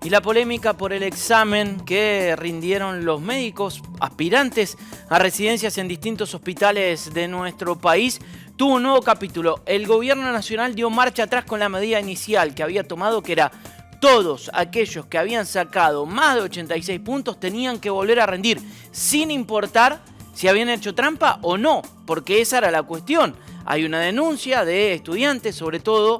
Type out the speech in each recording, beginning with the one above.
Y la polémica por el examen que rindieron los médicos aspirantes a residencias en distintos hospitales de nuestro país tuvo un nuevo capítulo. El gobierno nacional dio marcha atrás con la medida inicial que había tomado, que era todos aquellos que habían sacado más de 86 puntos tenían que volver a rendir, sin importar si habían hecho trampa o no, porque esa era la cuestión. Hay una denuncia de estudiantes, sobre todo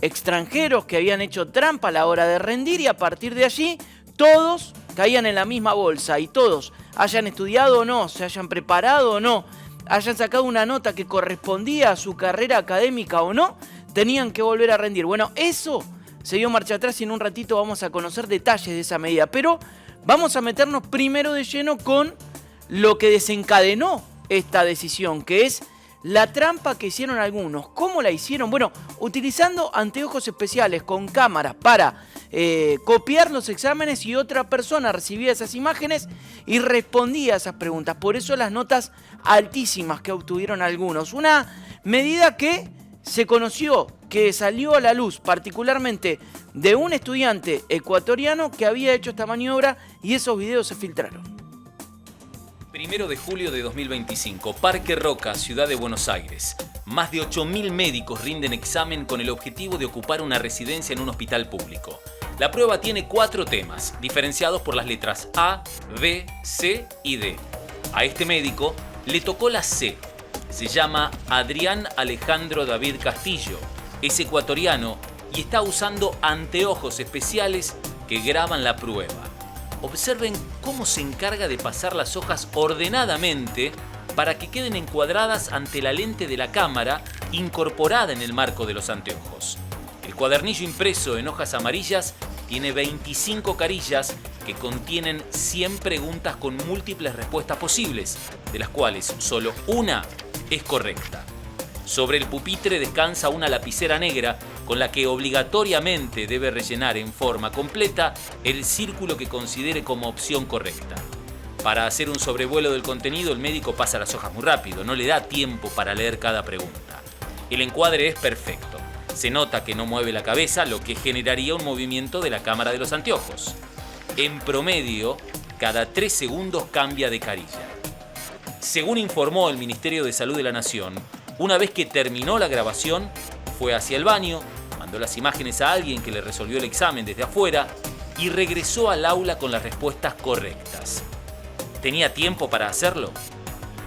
extranjeros, que habían hecho trampa a la hora de rendir, y a partir de allí todos caían en la misma bolsa, y todos, hayan estudiado o no, se hayan preparado o no, hayan sacado una nota que correspondía a su carrera académica o no, tenían que volver a rendir. Bueno, eso se dio marcha atrás y en un ratito vamos a conocer detalles de esa medida, pero vamos a meternos primero de lleno con lo que desencadenó esta decisión, que es la trampa que hicieron algunos. ¿Cómo la hicieron? Bueno, utilizando anteojos especiales con cámaras para copiar los exámenes, y otra persona recibía esas imágenes y respondía a esas preguntas. Por eso las notas altísimas que obtuvieron algunos. Una medida que se conoció, que salió a la luz particularmente de un estudiante ecuatoriano que había hecho esta maniobra, y esos videos se filtraron. 1 de julio de 2025, Parque Roca, Ciudad de Buenos Aires. Más de 8.000 médicos rinden examen con el objetivo de ocupar una residencia en un hospital público. La prueba tiene 4 temas, diferenciados por las letras A, B, C y D. A este médico le tocó la C. Se llama Adrián Alejandro David Castillo. Es ecuatoriano y está usando anteojos especiales que graban la prueba. Observen cómo se encarga de pasar las hojas ordenadamente para que queden encuadradas ante la lente de la cámara incorporada en el marco de los anteojos. El cuadernillo impreso en hojas amarillas tiene 25 carillas que contienen 100 preguntas con múltiples respuestas posibles, de las cuales solo una es correcta. Sobre el pupitre descansa una lapicera negra con la que obligatoriamente debe rellenar en forma completa el círculo que considere como opción correcta. Para hacer un sobrevuelo del contenido, el médico pasa las hojas muy rápido, no le da tiempo para leer cada pregunta. El encuadre es perfecto. Se nota que no mueve la cabeza, lo que generaría un movimiento de la cámara de los anteojos. En promedio, cada 3 segundos cambia de carilla. Según informó el Ministerio de Salud de la Nación, una vez que terminó la grabación, fue hacia el baño, mandó las imágenes a alguien que le resolvió el examen desde afuera y regresó al aula con las respuestas correctas. ¿Tenía tiempo para hacerlo?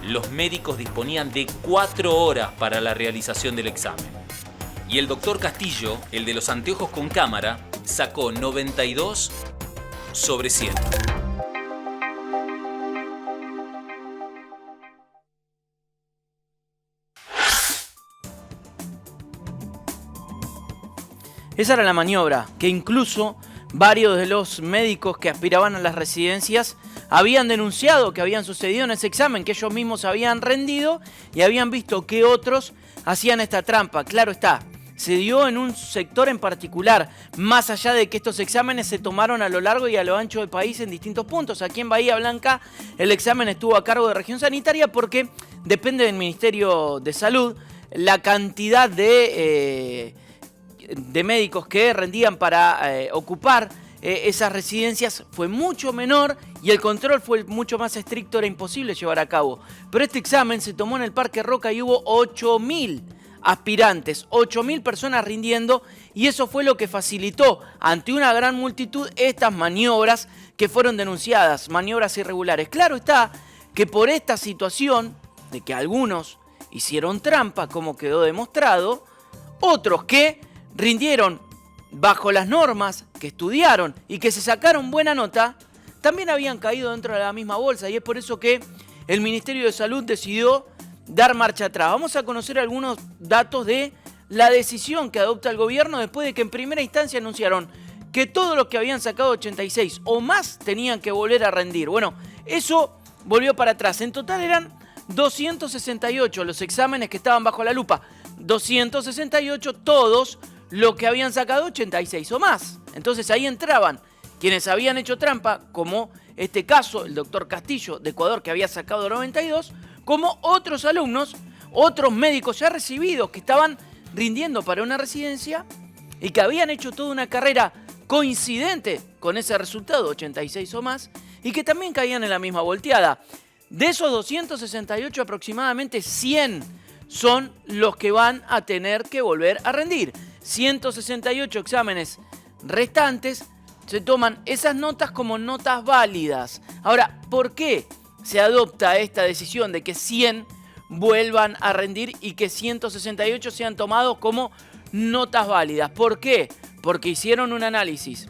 Los médicos disponían de 4 horas para la realización del examen. Y el doctor Castillo, el de los anteojos con cámara, sacó 92 sobre 100. Esa era la maniobra, que incluso varios de los médicos que aspiraban a las residencias habían denunciado que habían sucedido en ese examen, que ellos mismos habían rendido y habían visto que otros hacían esta trampa. Claro está, se dio en un sector en particular, más allá de que estos exámenes se tomaron a lo largo y a lo ancho del país en distintos puntos. Aquí en Bahía Blanca el examen estuvo a cargo de región sanitaria porque depende del Ministerio de Salud la cantidad de médicos que rendían para ocupar esas residencias fue mucho menor y el control fue mucho más estricto, era imposible llevar a cabo. Pero este examen se tomó en el Parque Roca y hubo 8.000 aspirantes, 8.000 personas rindiendo, y eso fue lo que facilitó ante una gran multitud estas maniobras que fueron denunciadas, maniobras irregulares. Claro está que por esta situación de que algunos hicieron trampa, como quedó demostrado, otros que rindieron bajo las normas, que estudiaron y que se sacaron buena nota, también habían caído dentro de la misma bolsa, y es por eso que el Ministerio de Salud decidió dar marcha atrás. Vamos a conocer algunos datos de la decisión que adopta el gobierno después de que en primera instancia anunciaron que todos los que habían sacado 86 o más tenían que volver a rendir. Bueno, eso volvió para atrás. En total eran 268 los exámenes que estaban bajo la lupa. 268 todos los que habían sacado 86 o más. Entonces ahí entraban quienes habían hecho trampa, como este caso, el doctor Castillo de Ecuador, que había sacado 92, como otros alumnos, otros médicos ya recibidos que estaban rindiendo para una residencia y que habían hecho toda una carrera coincidente con ese resultado, 86 o más, y que también caían en la misma volteada. De esos 268, aproximadamente 100 son los que van a tener que volver a rendir. 168 exámenes restantes se toman esas notas como notas válidas. Ahora, ¿por qué se adopta esta decisión de que 100 vuelvan a rendir y que 168 sean tomados como notas válidas? ¿Por qué? Porque hicieron un análisis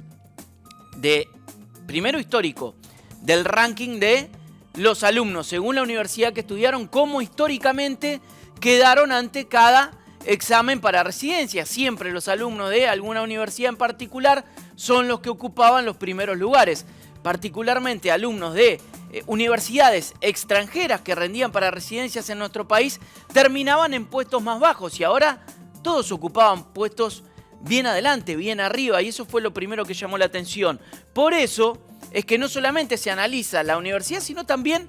primero histórico, del ranking de los alumnos, según la universidad que estudiaron, cómo históricamente quedaron ante cada examen para residencia. Siempre los alumnos de alguna universidad en particular son los que ocupaban los primeros lugares. Particularmente alumnos de universidades extranjeras que rendían para residencias en nuestro país terminaban en puestos más bajos y ahora todos ocupaban puestos bien adelante, bien arriba, y eso fue lo primero que llamó la atención. Por eso es que no solamente se analiza la universidad, sino también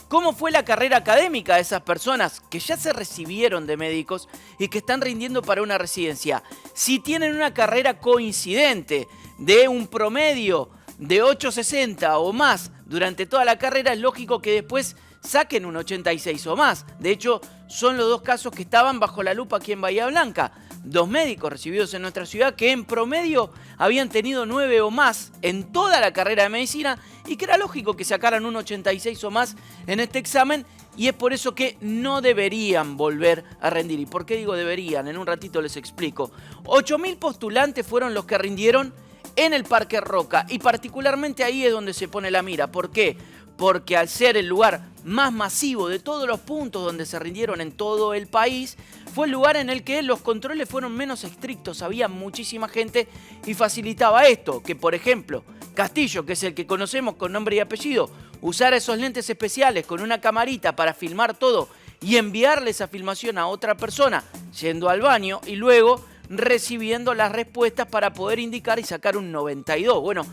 cómo fue la carrera académica de esas personas que ya se recibieron de médicos y que están rindiendo para una residencia. Si tienen una carrera coincidente de un promedio de 8.60 o más durante toda la carrera, es lógico que después saquen un 86 o más. De hecho, son los dos casos que estaban bajo la lupa aquí en Bahía Blanca. 2 médicos recibidos en nuestra ciudad que en promedio habían tenido 9 o más en toda la carrera de medicina y que era lógico que sacaran un 86 o más en este examen, y es por eso que no deberían volver a rendir. ¿Y por qué digo deberían? En un ratito les explico. 8.000 postulantes fueron los que rindieron en el Parque Roca y particularmente ahí es donde se pone la mira. ¿Por qué? Porque al ser el lugar más masivo de todos los puntos donde se rindieron en todo el país, fue el lugar en el que los controles fueron menos estrictos, había muchísima gente y facilitaba esto, que por ejemplo Castillo, que es el que conocemos con nombre y apellido, usara esos lentes especiales con una camarita para filmar todo y enviarle esa filmación a otra persona yendo al baño y luego recibiendo las respuestas para poder indicar y sacar un 92. Bueno,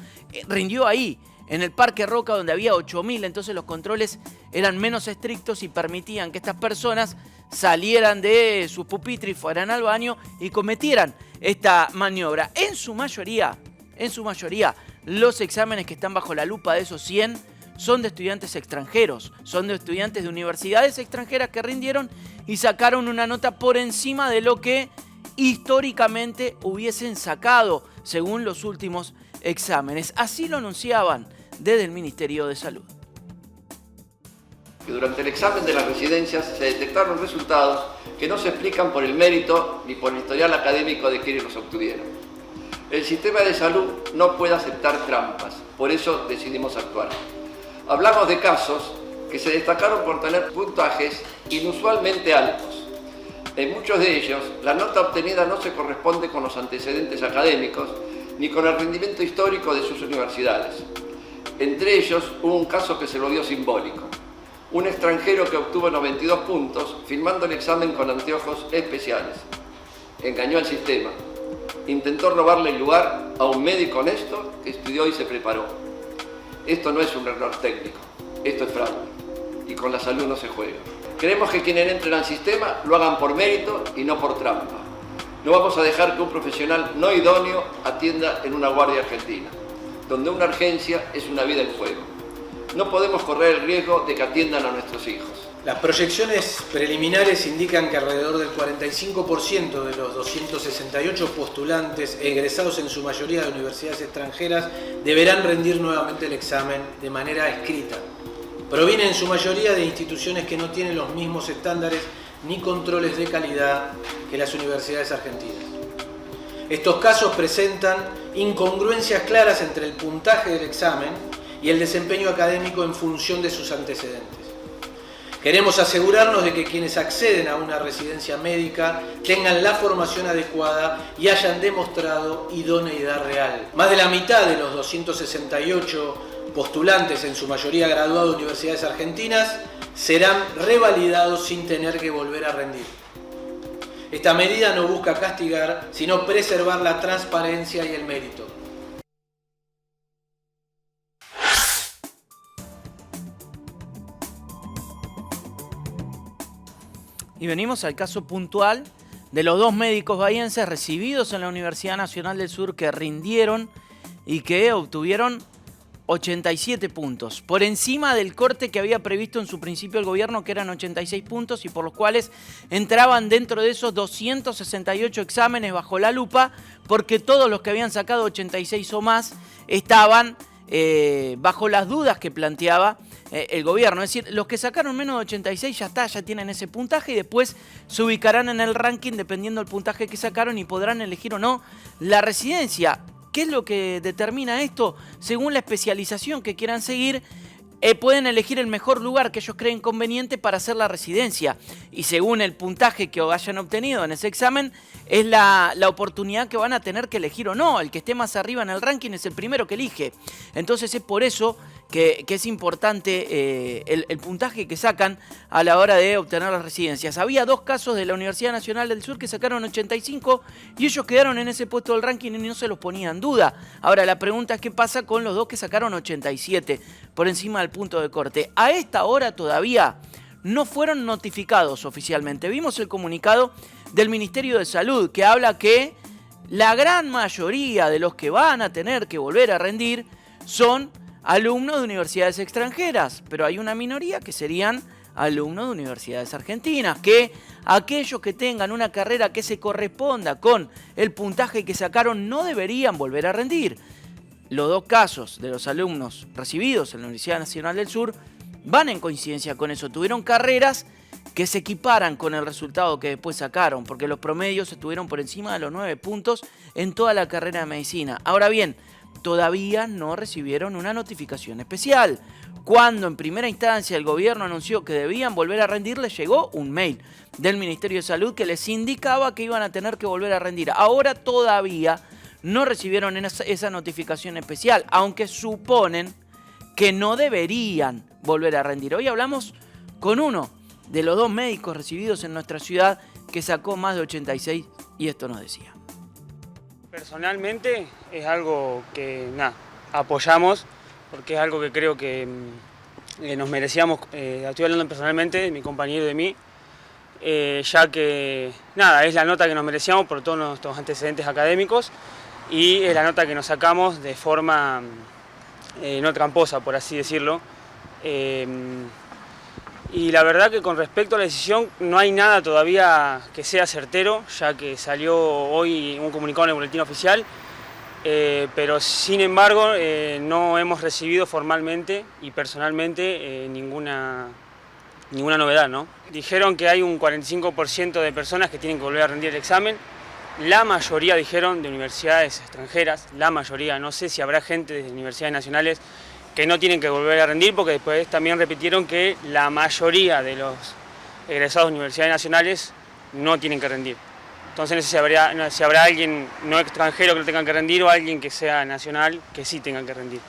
rindió ahí, en el Parque Roca, donde había 8.000, entonces los controles eran menos estrictos y permitían que estas personas salieran de sus pupitres, fueran al baño y cometieran esta maniobra. En su mayoría, los exámenes que están bajo la lupa de esos 100 son de estudiantes extranjeros, son de estudiantes de universidades extranjeras que rindieron y sacaron una nota por encima de lo que históricamente hubiesen sacado según los últimos exámenes. Así lo anunciaban desde el Ministerio de Salud. Durante el examen de las residencias se detectaron resultados que no se explican por el mérito ni por el historial académico de quienes los obtuvieron. El sistema de salud no puede aceptar trampas, por eso decidimos actuar. Hablamos de casos que se destacaron por tener puntajes inusualmente altos. En muchos de ellos, la nota obtenida no se corresponde con los antecedentes académicos ni con el rendimiento histórico de sus universidades. Entre ellos, hubo un caso que se lo dio simbólico. Un extranjero que obtuvo 92 puntos filmando el examen con anteojos especiales. Engañó al sistema. Intentó robarle el lugar a un médico honesto que estudió y se preparó. Esto no es un error técnico, esto es fraude. Y con la salud no se juega. Queremos que quienes entren al sistema lo hagan por mérito y no por trampa. No vamos a dejar que un profesional no idóneo atienda en una guardia argentina, donde una urgencia es una vida en juego. No podemos correr el riesgo de que atiendan a nuestros hijos. Las proyecciones preliminares indican que alrededor del 45% de los 268 postulantes egresados en su mayoría de universidades extranjeras deberán rendir nuevamente el examen de manera escrita. Provienen en su mayoría de instituciones que no tienen los mismos estándares ni controles de calidad que las universidades argentinas. Estos casos presentan incongruencias claras entre el puntaje del examen y el desempeño académico en función de sus antecedentes. Queremos asegurarnos de que quienes acceden a una residencia médica tengan la formación adecuada y hayan demostrado idoneidad real. Más de la mitad de los 268 postulantes, en su mayoría graduados de universidades argentinas, serán revalidados sin tener que volver a rendir. Esta medida no busca castigar, sino preservar la transparencia y el mérito. Y venimos al caso puntual de los 2 médicos bahienses recibidos en la Universidad Nacional del Sur que rindieron y que obtuvieron 87 puntos, por encima del corte que había previsto en su principio el gobierno, que eran 86 puntos y por los cuales entraban dentro de esos 268 exámenes bajo la lupa, porque todos los que habían sacado 86 o más estaban bajo las dudas que planteaba el gobierno. Es decir, los que sacaron menos de 86 ya está, ya tienen ese puntaje y después se ubicarán en el ranking dependiendo del puntaje que sacaron y podrán elegir o no la residencia. ¿Qué es lo que determina esto? Según la especialización que quieran seguir, pueden elegir el mejor lugar que ellos creen conveniente para hacer la residencia. Y según el puntaje que hayan obtenido en ese examen, es la oportunidad que van a tener que elegir o no. El que esté más arriba en el ranking es el primero que elige. Entonces es por eso que es importante el puntaje que sacan a la hora de obtener las residencias. Había 2 casos de la Universidad Nacional del Sur que sacaron 85 y ellos quedaron en ese puesto del ranking y no se los ponía en duda. Ahora la pregunta es qué pasa con los 2 que sacaron 87 por encima del punto de corte. A esta hora todavía no fueron notificados oficialmente. Vimos el comunicado del Ministerio de Salud que habla que la gran mayoría de los que van a tener que volver a rendir son alumnos de universidades extranjeras, pero hay una minoría que serían alumnos de universidades argentinas, que aquellos que tengan una carrera que se corresponda con el puntaje que sacaron no deberían volver a rendir. Los 2 casos de los alumnos recibidos en la Universidad Nacional del Sur van en coincidencia con eso. Tuvieron carreras que se equiparan con el resultado que después sacaron, porque los promedios estuvieron por encima de los 9 puntos en toda la carrera de medicina. Ahora bien, todavía no recibieron una notificación especial. Cuando en primera instancia el gobierno anunció que debían volver a rendir, les llegó un mail del Ministerio de Salud que les indicaba que iban a tener que volver a rendir. Ahora todavía no recibieron esa notificación especial, aunque suponen que no deberían volver a rendir. Hoy hablamos con uno de los 2 médicos recibidos en nuestra ciudad que sacó más de 86 y esto nos decía. Personalmente es algo que apoyamos porque es algo que creo que nos merecíamos, estoy hablando personalmente, mi compañero y de mí, ya que es la nota que nos merecíamos por todos nuestros antecedentes académicos y es la nota que nos sacamos de forma no tramposa, por así decirlo. Y la verdad que con respecto a la decisión no hay nada todavía que sea certero, ya que salió hoy un comunicado en el boletín oficial, pero sin embargo no hemos recibido formalmente y personalmente ninguna novedad, ¿no? Dijeron que hay un 45% de personas que tienen que volver a rendir el examen, la mayoría dijeron de universidades extranjeras, la mayoría, no sé si habrá gente de universidades nacionales que no tienen que volver a rendir, porque después también repitieron que la mayoría de los egresados de universidades nacionales no tienen que rendir. Entonces no sé si habrá alguien no extranjero que no tenga que rendir o alguien que sea nacional que sí tenga que rendir.